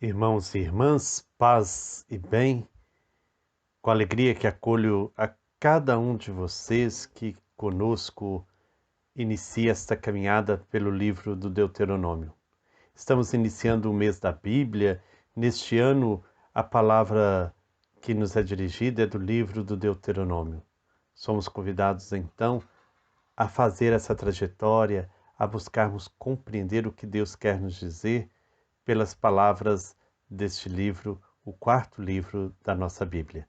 Irmãos e irmãs, paz e bem, com alegria que acolho a cada um de vocês que conosco inicia esta caminhada pelo livro do Deuteronômio. Estamos iniciando o mês da Bíblia. Neste ano, a palavra que nos é dirigida é do livro do Deuteronômio. Somos convidados, então, a fazer essa trajetória, a buscarmos compreender o que Deus quer nos dizer pelas palavras deste livro, o quarto livro da nossa Bíblia.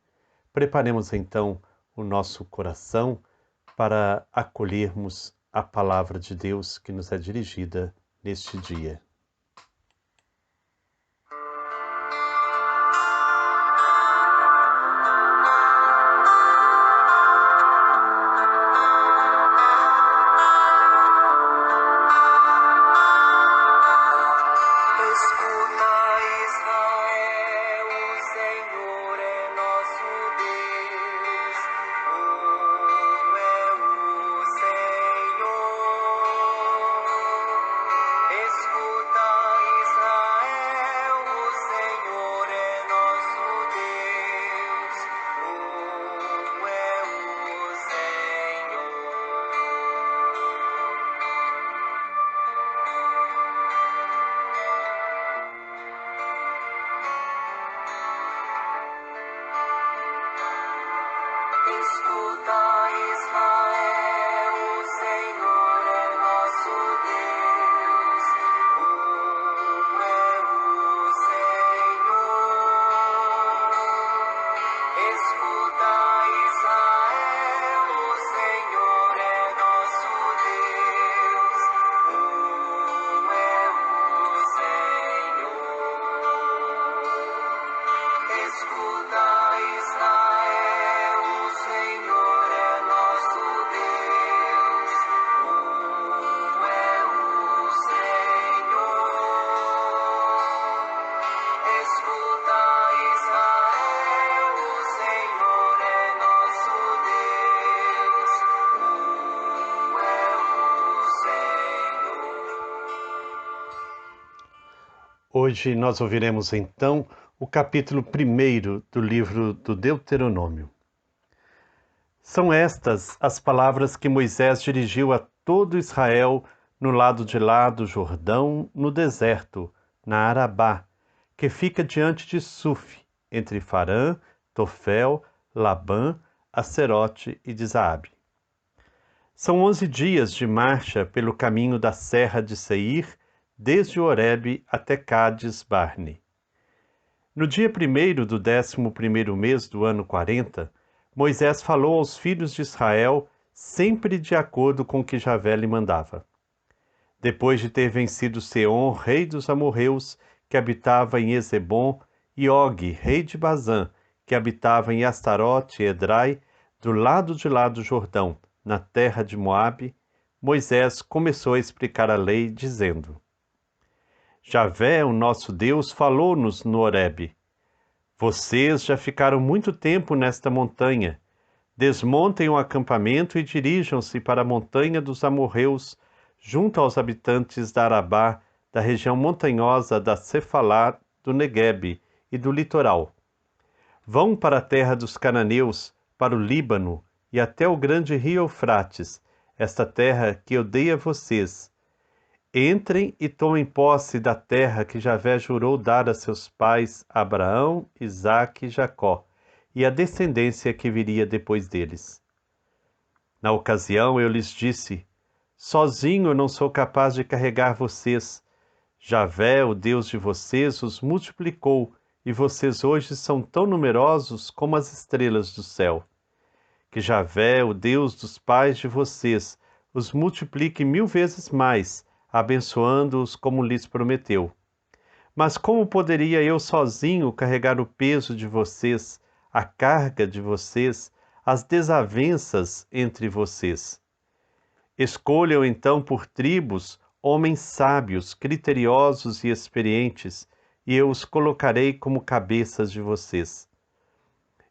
Preparemos então o nosso coração para acolhermos a palavra de Deus que nos é dirigida neste dia. Hoje nós ouviremos então o capítulo 1 do livro do Deuteronômio. São estas as palavras que Moisés dirigiu a todo Israel no lado de lá do Jordão, no deserto, na Arabá, que fica diante de Suf, entre Farã, Tofel, Labã, Acerote e de Zaabe. São 11 dias de marcha pelo caminho da serra de Seir, desde Horebe até Cádiz-Barne. No dia 1º do 11º mês do ano 40, Moisés falou aos filhos de Israel, sempre de acordo com o que Javé lhe mandava. Depois de ter vencido Seom, rei dos amorreus, que habitava em Ezebom, e Og, rei de Bazã, que habitava em Astarote e Edrai, do lado de lá do Jordão, na terra de Moabe, Moisés começou a explicar a lei, dizendo: Javé, o nosso Deus, falou-nos no Horebe. Vocês já ficaram muito tempo nesta montanha. Desmontem o acampamento e dirijam-se para a montanha dos amorreus, junto aos habitantes da Arabá, da região montanhosa da Cefalá, do Neguebe e do litoral. Vão para a terra dos cananeus, para o Líbano e até o grande rio Eufrates, esta terra que eu dei a vocês. Entrem e tomem posse da terra que Javé jurou dar a seus pais Abraão, Isaque e Jacó, e a descendência que viria depois deles. Na ocasião eu lhes disse: sozinho eu não sou capaz de carregar vocês. Javé, o Deus de vocês, os multiplicou, e vocês hoje são tão numerosos como as estrelas do céu. Que Javé, o Deus dos pais de vocês, os multiplique 1000 vezes mais, abençoando-os como lhes prometeu. Mas como poderia eu sozinho carregar o peso de vocês, a carga de vocês, as desavenças entre vocês? Escolham então por tribos homens sábios, criteriosos e experientes, e eu os colocarei como cabeças de vocês.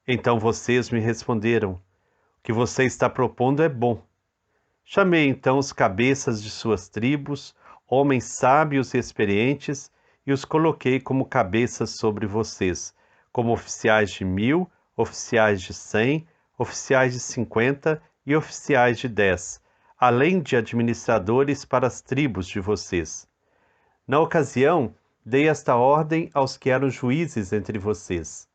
Então vocês me responderam: o que você está propondo é bom. Chamei então os cabeças de suas tribos, homens sábios e experientes, e os coloquei como cabeças sobre vocês, como oficiais de 1000, oficiais de 100, oficiais de 50 e oficiais de 10, além de administradores para as tribos de vocês. Na ocasião, dei esta ordem aos que eram juízes entre vocês: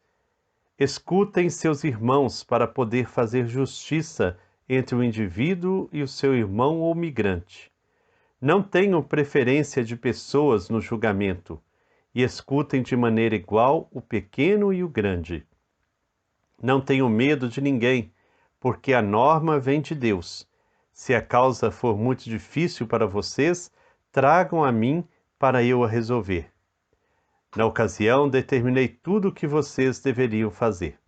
escutem seus irmãos para poder fazer justiça entre o indivíduo e o seu irmão ou migrante. Não tenham preferência de pessoas no julgamento, e escutem de maneira igual o pequeno e o grande. Não tenham medo de ninguém, porque a norma vem de Deus. Se a causa for muito difícil para vocês, tragam a mim para eu a resolver. Na ocasião, determinei tudo o que vocês deveriam fazer.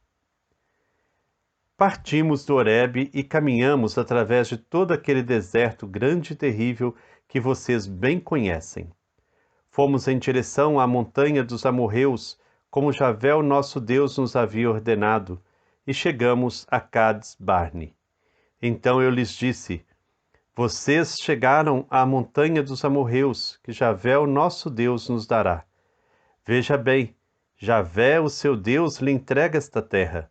Partimos do Horebe e caminhamos através de todo aquele deserto grande e terrível que vocês bem conhecem. Fomos em direção à montanha dos amorreus, como Javé, o nosso Deus, nos havia ordenado, e chegamos a Cades Barne. Então eu lhes disse: vocês chegaram à montanha dos amorreus, que Javé, o nosso Deus, nos dará. Veja bem, Javé, o seu Deus, lhe entrega esta terra.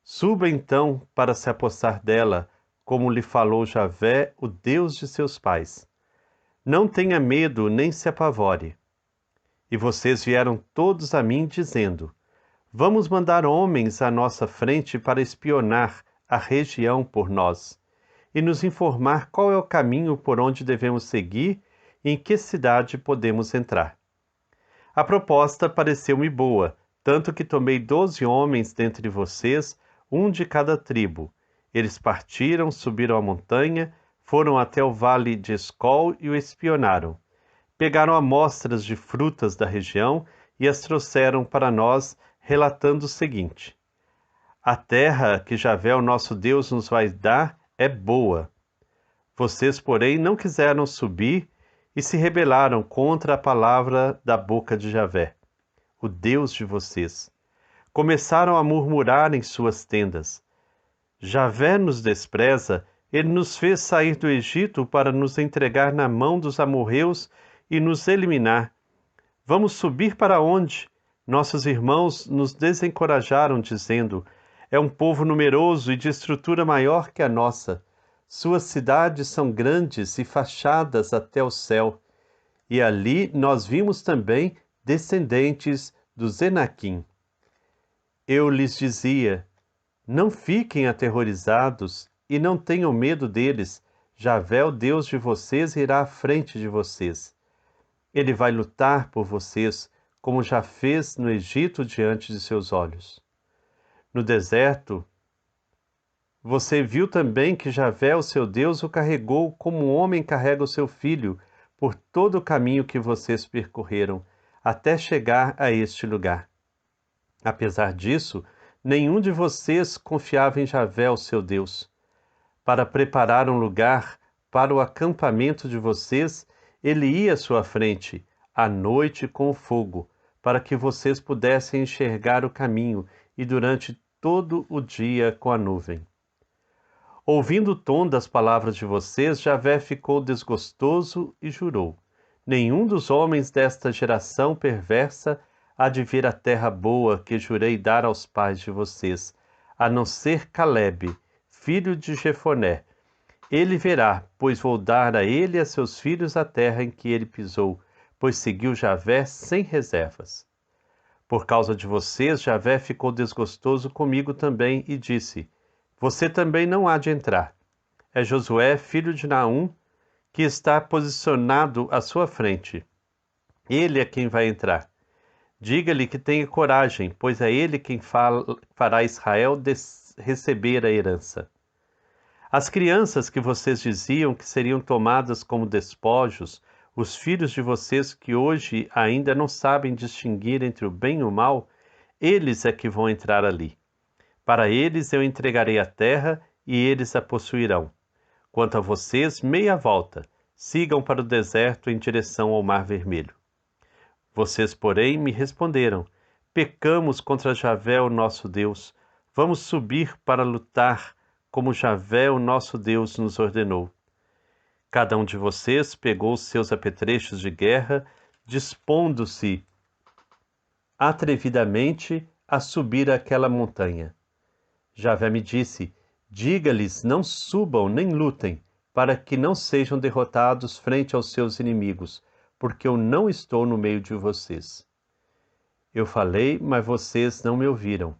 Suba então para se apossar dela, como lhe falou Javé, o Deus de seus pais. Não tenha medo nem se apavore. E vocês vieram todos a mim dizendo: vamos mandar homens à nossa frente para espionar a região por nós e nos informar qual é o caminho por onde devemos seguir e em que cidade podemos entrar. A proposta pareceu-me boa, tanto que tomei 12 homens dentre vocês, um de cada tribo. Eles partiram, subiram a montanha, foram até o vale de Escol e o espionaram. Pegaram amostras de frutas da região e as trouxeram para nós, relatando o seguinte: a terra que Javé, o nosso Deus, nos vai dar é boa. Vocês, porém, não quiseram subir e se rebelaram contra a palavra da boca de Javé, o Deus de vocês. Começaram a murmurar em suas tendas: Javé nos despreza, ele nos fez sair do Egito para nos entregar na mão dos amorreus e nos eliminar. Vamos subir para onde? Nossos irmãos nos desencorajaram, dizendo: é um povo numeroso e de estrutura maior que a nossa. Suas cidades são grandes e fachadas até o céu. E ali nós vimos também descendentes dos Enaquim. Eu lhes dizia: não fiquem aterrorizados e não tenham medo deles. Javé, o Deus de vocês, irá à frente de vocês. Ele vai lutar por vocês, como já fez no Egito diante de seus olhos. No deserto, você viu também que Javé, o seu Deus, o carregou como um homem carrega o seu filho por todo o caminho que vocês percorreram, até chegar a este lugar. Apesar disso, nenhum de vocês confiava em Javé, o seu Deus. Para preparar um lugar para o acampamento de vocês, ele ia à sua frente, à noite com o fogo, para que vocês pudessem enxergar o caminho, e durante todo o dia com a nuvem. Ouvindo o tom das palavras de vocês, Javé ficou desgostoso e jurou: nenhum dos homens desta geração perversa há de ver a terra boa que jurei dar aos pais de vocês, a não ser Calebe, filho de Jefoné. Ele verá, pois vou dar a ele e a seus filhos a terra em que ele pisou, pois seguiu Javé sem reservas. Por causa de vocês, Javé ficou desgostoso comigo também e disse: você também não há de entrar. É Josué, filho de Naum, que está posicionado à sua frente. Ele é quem vai entrar. Diga-lhe que tenha coragem, pois é ele quem fará Israel receber a herança. As crianças que vocês diziam que seriam tomadas como despojos, os filhos de vocês que hoje ainda não sabem distinguir entre o bem e o mal, eles é que vão entrar ali. Para eles eu entregarei a terra e eles a possuirão. Quanto a vocês, meia volta, sigam para o deserto em direção ao Mar Vermelho. Vocês, porém, me responderam: pecamos contra Javé, o nosso Deus. Vamos subir para lutar, como Javé, o nosso Deus, nos ordenou. Cada um de vocês pegou os seus apetrechos de guerra, dispondo-se atrevidamente a subir aquela montanha. Javé me disse: diga-lhes, não subam nem lutem, para que não sejam derrotados frente aos seus inimigos, porque eu não estou no meio de vocês. Eu falei, mas vocês não me ouviram.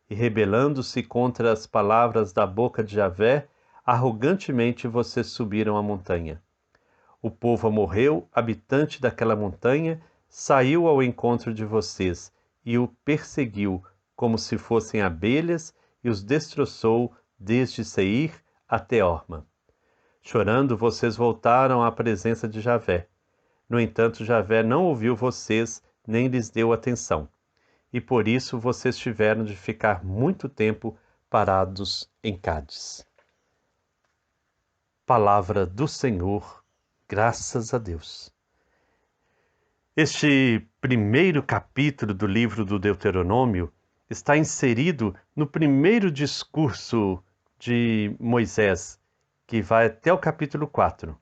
E rebelando-se contra as palavras da boca de Javé, arrogantemente vocês subiram a montanha. O povo amorreu, habitante daquela montanha, saiu ao encontro de vocês e o perseguiu como se fossem abelhas e os destroçou desde Seir até Horma. Chorando, vocês voltaram à presença de Javé. No entanto, Javé não ouviu vocês nem lhes deu atenção. E por isso vocês tiveram de ficar muito tempo parados em Cádiz. Palavra do Senhor, graças a Deus. Este primeiro capítulo do livro do Deuteronômio está inserido no primeiro discurso de Moisés, que vai até o capítulo 4.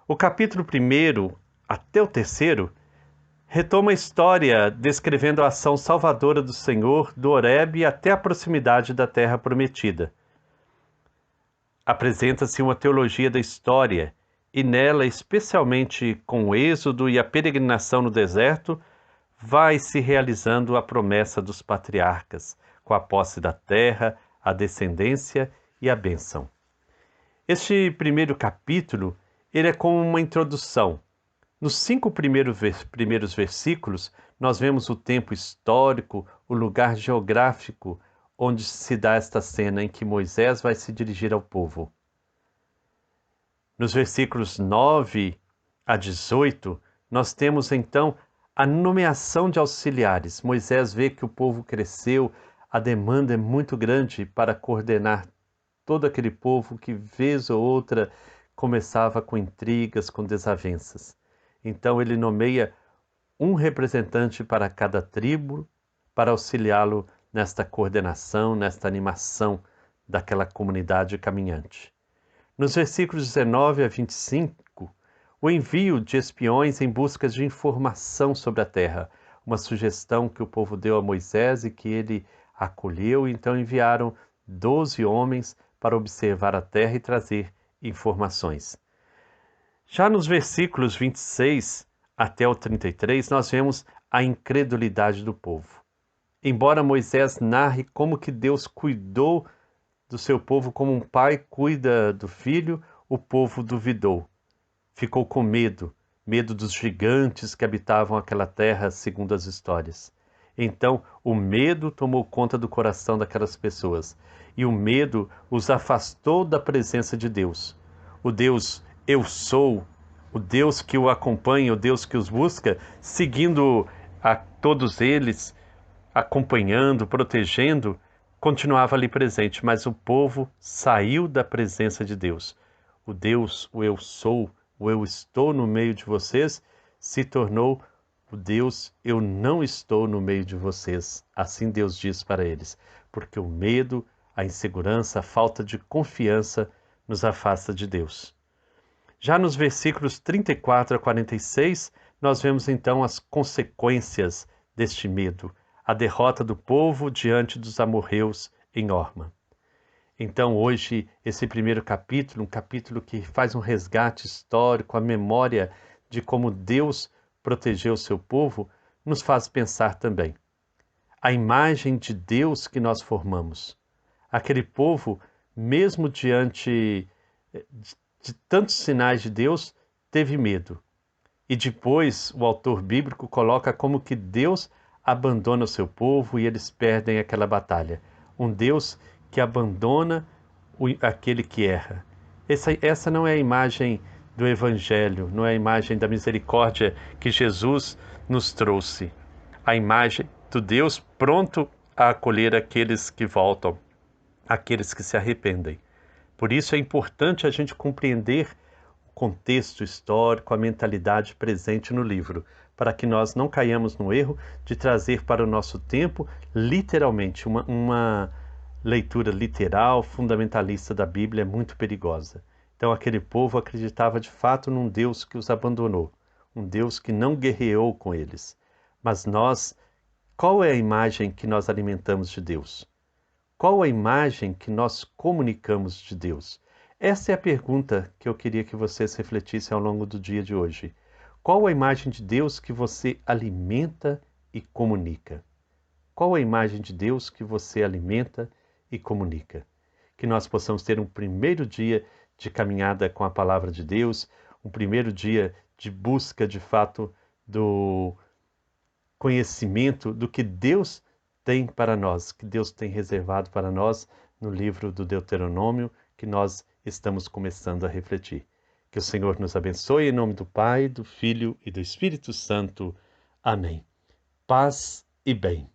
O capítulo 1 até o 3 retoma a história descrevendo a ação salvadora do Senhor do Horebe até a proximidade da terra prometida. Apresenta-se uma teologia da história e nela, especialmente com o êxodo e a peregrinação no deserto, vai se realizando a promessa dos patriarcas, com a posse da terra, a descendência e a bênção. Este primeiro capítulo, ele é como uma introdução. Nos 5 primeiros versículos, nós vemos o tempo histórico, o lugar geográfico onde se dá esta cena em que Moisés vai se dirigir ao povo. Nos versículos 9 a 18, nós temos então a nomeação de auxiliares. Moisés vê que o povo cresceu, a demanda é muito grande para coordenar todo aquele povo que, vez ou outra, começava com intrigas, com desavenças. Então ele nomeia um representante para cada tribo para auxiliá-lo nesta coordenação, nesta animação daquela comunidade caminhante. Nos versículos 19 a 25, o envio de espiões em busca de informação sobre a terra, uma sugestão que o povo deu a Moisés e que ele acolheu, então enviaram 12 homens para observar a terra e trazer informações. Já nos versículos 26 até o 33, nós vemos a incredulidade do povo. Embora Moisés narre como que Deus cuidou do seu povo como um pai cuida do filho, o povo duvidou. Ficou com medo dos gigantes que habitavam aquela terra, segundo as histórias. Então, o medo tomou conta do coração daquelas pessoas, e o medo os afastou da presença de Deus. O Deus Eu Sou, o Deus que o acompanha, o Deus que os busca, seguindo a todos eles, acompanhando, protegendo, continuava ali presente, mas o povo saiu da presença de Deus. O Deus, o Eu Sou, o Eu Estou no meio de vocês, se tornou o Deus, eu não estou no meio de vocês. Assim Deus diz para eles, porque o medo, a insegurança, a falta de confiança nos afasta de Deus. Já nos versículos 34 a 46, nós vemos então as consequências deste medo, a derrota do povo diante dos amorreus em Horma. Então hoje, esse primeiro capítulo, um capítulo que faz um resgate histórico, a memória de como Deus protegeu o seu povo, nos faz pensar também. A imagem de Deus que nós formamos. Aquele povo, mesmo diante de tantos sinais de Deus, teve medo. E depois o autor bíblico coloca como que Deus abandona o seu povo e eles perdem aquela batalha. Um Deus que abandona aquele que erra. Essa não é a imagem do Evangelho, não é a imagem da misericórdia que Jesus nos trouxe. A imagem do Deus pronto a acolher aqueles que voltam, aqueles que se arrependem. Por isso é importante a gente compreender o contexto histórico, a mentalidade presente no livro, para que nós não caiamos no erro de trazer para o nosso tempo, literalmente, uma leitura literal, fundamentalista da Bíblia é muito perigosa. Então aquele povo acreditava de fato num Deus que os abandonou, um Deus que não guerreou com eles. Mas nós, qual é a imagem que nós alimentamos de Deus? Qual a imagem que nós comunicamos de Deus? Essa é a pergunta que eu queria que vocês refletissem ao longo do dia de hoje. Qual a imagem de Deus que você alimenta e comunica? Qual a imagem de Deus que você alimenta e comunica? Que nós possamos ter um primeiro dia de caminhada com a palavra de Deus, um primeiro dia de busca de fato do conhecimento do que Deus tem para nós, que Deus tem reservado para nós no livro do Deuteronômio, que nós estamos começando a refletir. Que o Senhor nos abençoe em nome do Pai, do Filho e do Espírito Santo. Amém. Paz e bem.